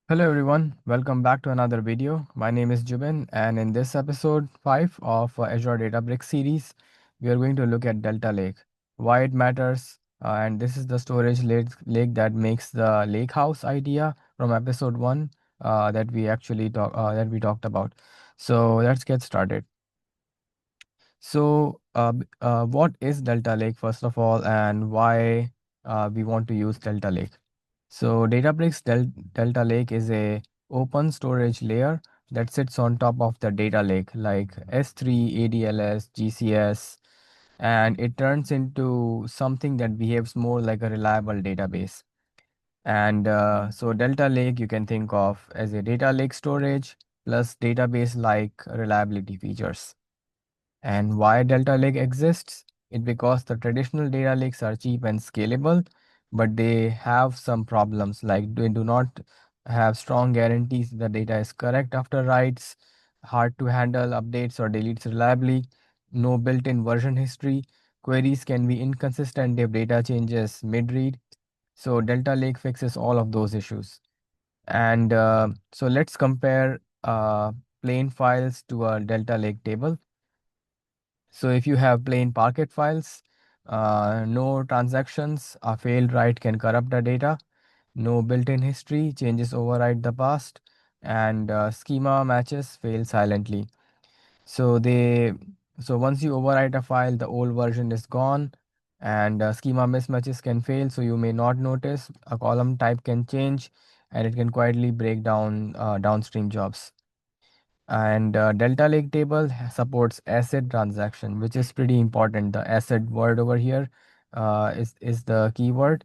Hello everyone, welcome back to another video. My name is Jubin, and in this episode 5 of Azure Databricks series, we are going to look at Delta Lake, why it matters, and this is the storage lake that makes the Lakehouse idea from episode 1 that we talked about. So let's get started. What is Delta Lake first of all, and why we want to use Delta Lake? So Delta Lake is a open storage layer that sits on top of the data lake like S3, ADLS, GCS, and it turns into something that behaves more like a reliable database. And so Delta Lake you can think of as a data lake storage plus database like reliability features. And why Delta Lake exists? It because the traditional data lakes are cheap and scalable, but they have some problems like they do not have strong guarantees the data is correct after writes, hard to handle updates or deletes reliably, no built-in version history. Queries can be inconsistent if data changes mid-read. So Delta Lake fixes all of those issues. And so let's compare plain files to a Delta Lake table. So if you have plain Parquet files, no transactions, a failed write can corrupt the data, no built-in history, changes override the past, and schema matches fail silently. So they so once you overwrite a file, the old version is gone, and schema mismatches can fail. So you may not notice a column type can change, and it can quietly break down downstream jobs. And Delta Lake table supports ACID transaction, which is pretty important. The ACID word over here is the keyword,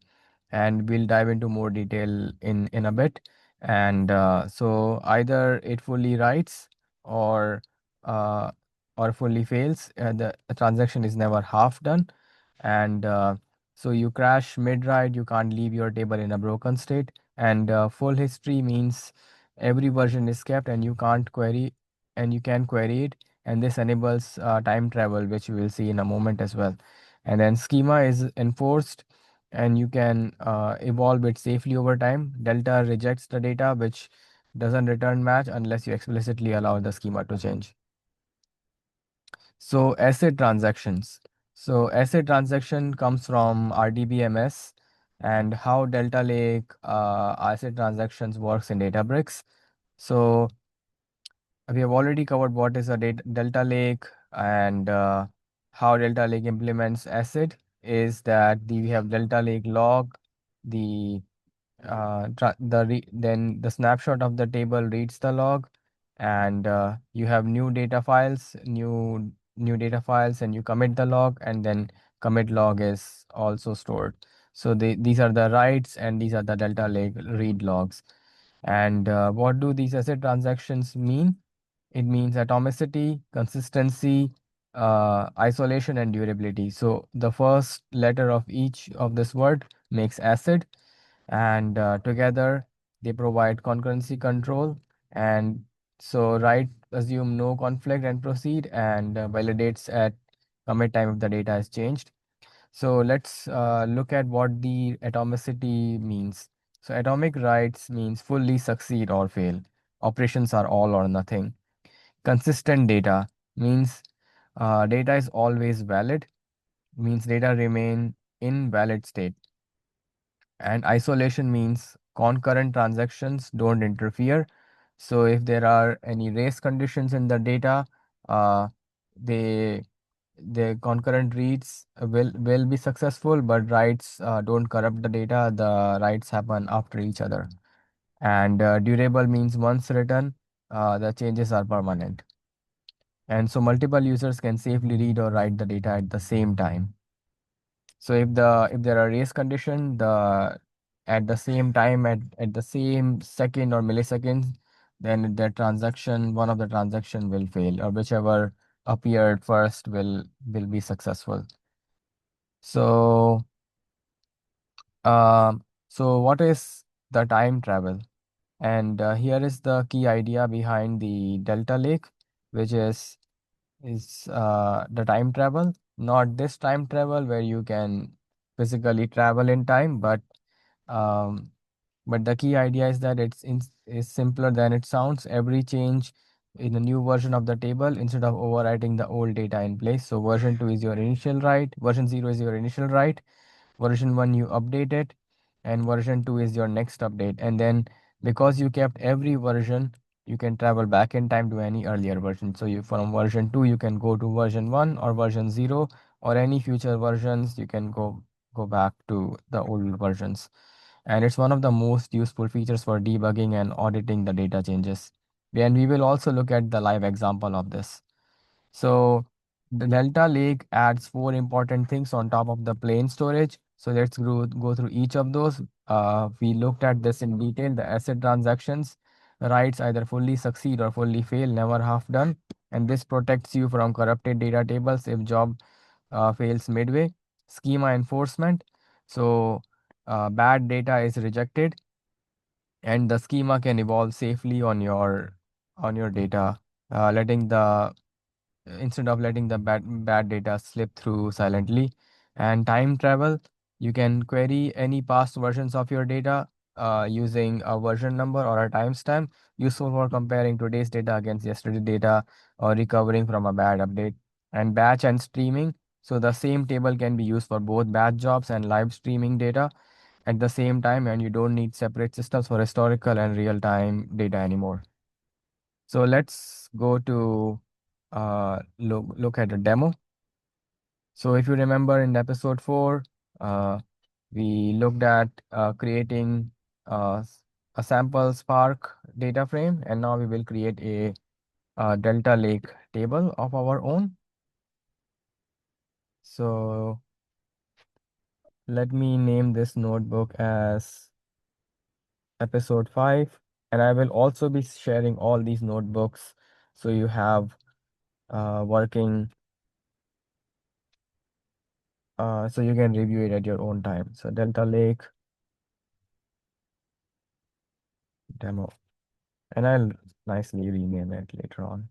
and we'll dive into more detail in a bit. And so either it fully writes or uh, or fully fails. The transaction is never half done, and so you crash mid write. You can't leave your table in a broken state. And full history means every version is kept, and you can query it, and this enables time travel, which we will see in a moment as well. And then schema is enforced, and you can evolve it safely over time. Delta rejects the data which doesn't return match unless you explicitly allow the schema to change. So asset transactions. So asset transaction comes from RDBMS, and how Delta Lake asset transactions works in Databricks. So we have already covered what is a Delta Lake, and how Delta Lake implements ACID is that we have Delta Lake log, the then the snapshot of the table reads the log, and you have new data files, and you commit the log, and then commit log is also stored. So these are the writes, and these are the Delta Lake read logs. And what do these asset transactions mean? It means atomicity, consistency, isolation, and durability. So the first letter of each of this word makes acid, and together they provide concurrency control. And so write assume no conflict and proceed, and validates at commit time if the data is changed. So let's look at what the atomicity means. So atomic writes means fully succeed or fail. Operations are all or nothing. Consistent data means data is always valid, means data remain in valid state. And isolation means concurrent transactions don't interfere. So if there are any race conditions in the data, uh, they the concurrent reads will be successful, but writes don't corrupt the data. The writes happen after each other. And durable means once written, the changes are permanent. And so multiple users can safely read or write the data at the same time. So if there are race condition, the at the same time at the same second or milliseconds, then the transaction one of the transaction will fail, or whichever appeared first will be successful. So what is the time travel? And here is the key idea behind the Delta Lake, which is the time travel, not this time travel where you can physically travel in time, but um, But the key idea is that is simpler than it sounds. Every change in the new version of the table, instead of overwriting the old data in place. So version 2 is your initial write, version 0 is your initial write, version 1 you update it, and version 2 is your next update. And then because you kept every version, you can travel back in time to any earlier version. So you from version 2 you can go to version 1 or version 0, or any future versions you can go back to the old versions. And it's one of the most useful features for debugging and auditing the data changes. And we will also look at the live example of this. So the Delta Lake adds four important things on top of the plain storage. So let's go through each of those. We looked at this in detail. The asset transactions, writes either fully succeed or fully fail, never half done. And this protects you from corrupted data tables if job fails midway. Schema enforcement. So bad data is rejected, and the schema can evolve safely on your data, letting the instead of letting the bad data slip through silently. And time travel, you can query any past versions of your data using a version number or a timestamp, useful for comparing today's data against yesterday data or recovering from a bad update. And batch and streaming, so the same table can be used for both batch jobs and live streaming data at the same time, and you don't need separate systems for historical and real-time data anymore. So let's go to look at a demo. So if you remember in episode 4, we looked at creating a sample Spark data frame, and now we will create a Delta Lake table of our own. So let me name this notebook as episode 5, and I will also be sharing all these notebooks so you have working so you can review it at your own time. So Delta Lake demo, and I'll nicely rename it later on.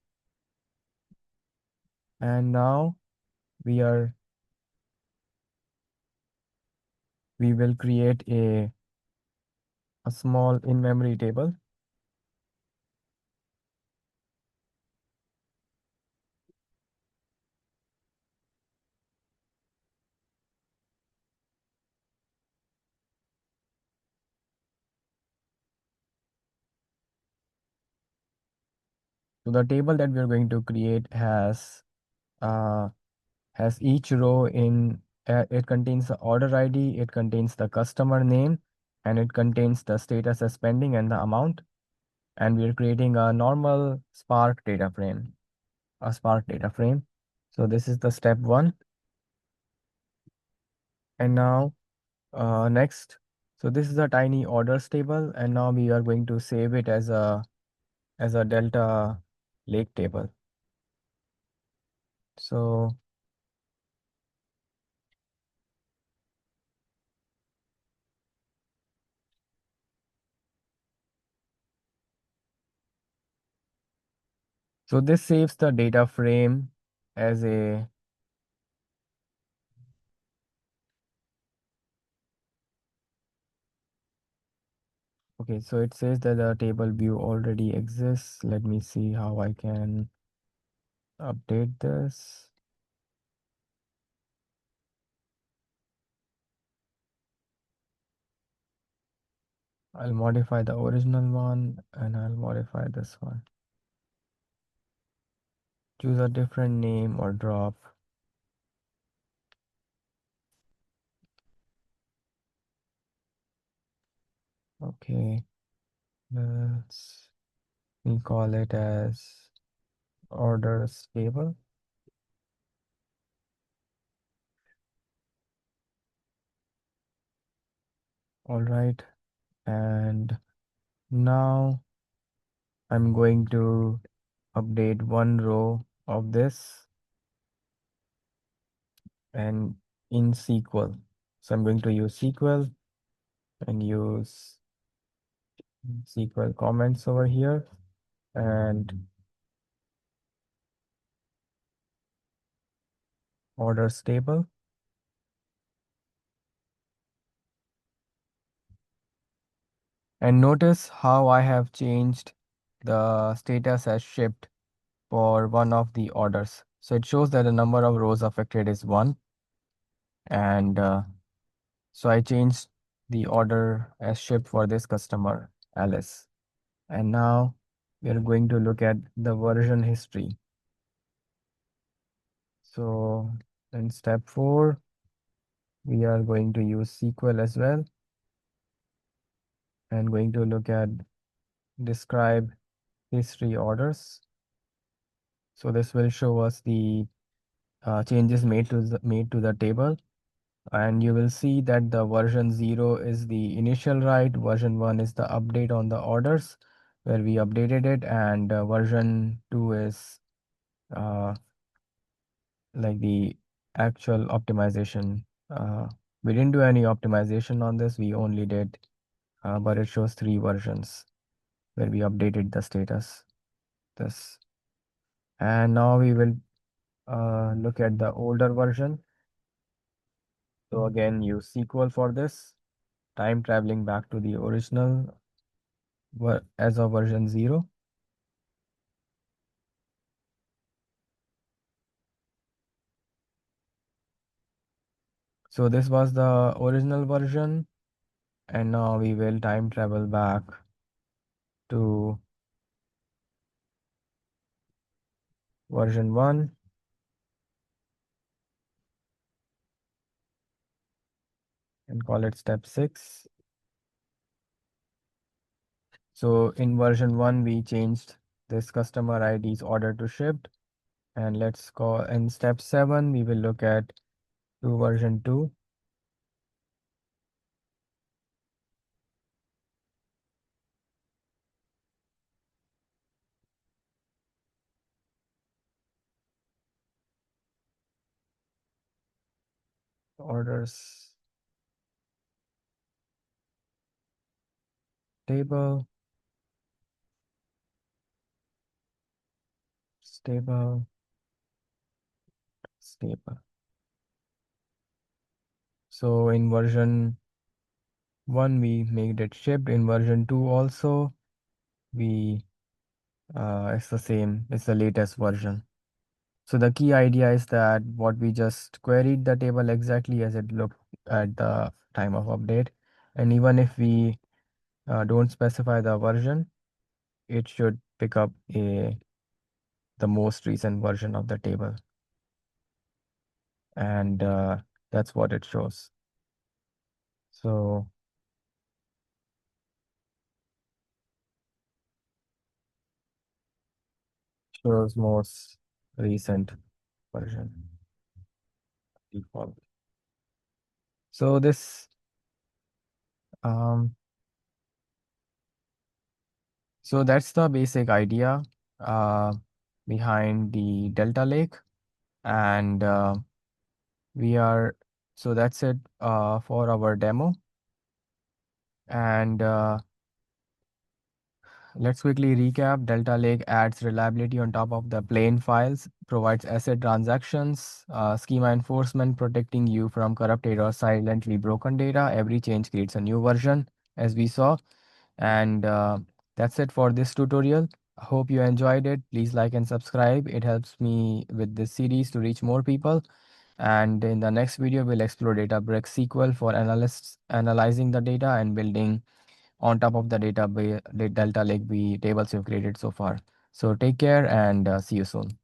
And now we are we will create a small in-memory table. So the table that we are going to create uh, has each row in it contains the order ID, it contains the customer name, and it contains the status as pending and the amount. And we are creating a normal Spark data frame, a Spark data frame. So this is the step 1. And now next, so this is a tiny orders table, and now we are going to save it as a Delta Lake table. So this saves the data frame as a okay. So it says that the table view already exists. Let me see how I can update this. I'll modify the original one and I'll modify this one. Choose a different name or drop. Okay, let's we call it as orders table. All right, and now I'm going to update one row of this and in SQL. So I'm going to use SQL and use SQL comments over here and orders table. And notice how I have changed the status as shipped for one of the orders. So it shows that the number of rows affected is 1. And so I changed the order as shipped for this customer, Alice. And now we are going to look at the version history. So in step 4, we are going to use SQL as well and going to look at describe history orders. So this will show us the changes made to the table, and you will see that the version 0 is the initial write, version 1 is the update on the orders where we updated it, and version 2 is uh, like the actual optimization. We didn't do any optimization on this, we only did, but it shows 3 versions where we updated the status. This. And now we will look at the older version. So again, use SQL for this, time traveling back to the original as of version 0. So this was the original version, and now we will time travel back to version 1 and call it step 6. So in version 1, we changed this customer ID's order to shipped. And let's call in step 7, we will look at to version 2. Orders table, stable, stable. So in version 1, we made it shipped. In version 2 also, we it's the same, it's the latest version. So the key idea is that what we just queried the table exactly as it looked at the time of update. And even if we don't specify the version, it should pick up the most recent version of the table. And that's what it shows. So shows most recent version default. So this um so that's the basic idea uh behind the Delta Lake, and we are so that's it for our demo. And let's quickly recap. Delta Lake adds reliability on top of the plain files, provides asset transactions, schema enforcement, protecting you from corrupted or silently broken data. Every change creates a new version, as we saw. And that's it for this tutorial. I hope you enjoyed it. Please like and subscribe. It helps me with this series to reach more people. And in the next video, we'll explore Databricks SQL for analysts analyzing the data and building on top of the data Delta Lake tables we've created so far. So take care and see you soon.